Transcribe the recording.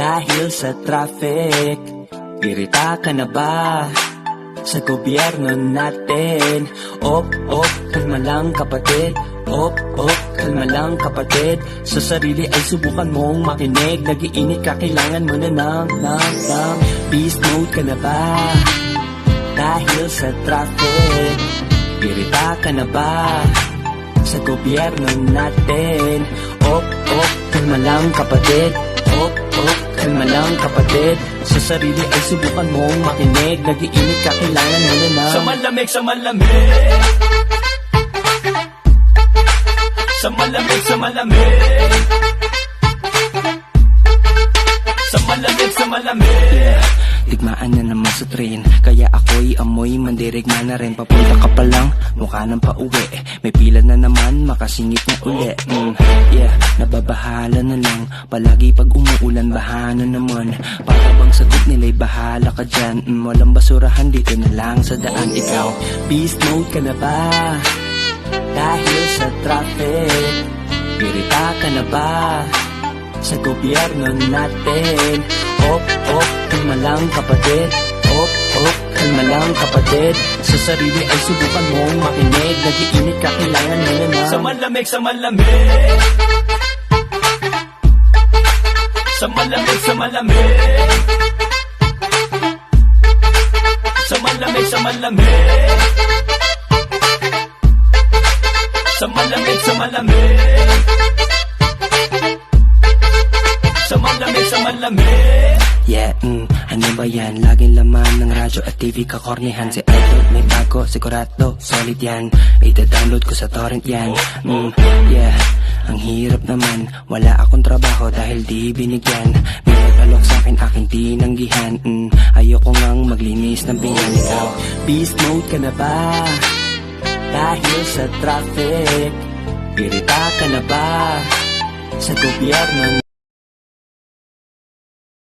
Dahil sa traffic, irita ka na ba sa gobyerno natin? Kalma lang kapatid. Kalma lang kapatid. Sa sarili ay subukan mong makinig. Nag-iinit ka, kailangan mo na ng beast mode ka na ba dahil sa traffic? Irita ka na ba sa gobyerno natin? Kalma lang kapatid. Kalma lang kapatid. Sa sarili ay subukan mong makinig. Nag-iinit ka, kailangan mo na ng Sa malamig, sa malamig. Sa malamig, sa malamig. Sa malamig, sa malamig. Digmaan na naman sa train, kaya ako'y amoy mandirigma na rin. Papunta ka pa lang, mukha nang pauwi. May pila na naman, makasingit na uli. Nababahala na lang. Palagi pag umuulan, baha na naman. Para bang sagot nila'y bahala ka dyan. Walang basurahan dito na lang sa daan. Ikaw, beast mode ka na ba dahil sa traffic? Irita ka na ba sa gobyerno natin? Kalma lang kapatid. Kalma lang kapatid. Sa sarili ay subukan mong makinig. Nag-iinit ka, kailangan mo na ng Sa malamig, sa malamig. Sa malamig, sa malamig. Sa malamig, sa malamig. Sa malamig, sa malamig. Sa malamig, sa malamig. Ano ba yan? Laging laman ng radyo at TV kakornihan. Si Idol may bago, sigurado, solid yan. Ida-download ko sa torrent yan. Ang hirap naman, wala akong trabaho dahil di binigyan. Pinag-alok sa'kin aking tinanggihan. Ayoko ngang maglinis ng pinggan. Ikaw, beast mode ka na ba dahil sa traffic? Irita ka na ba sa gobyerno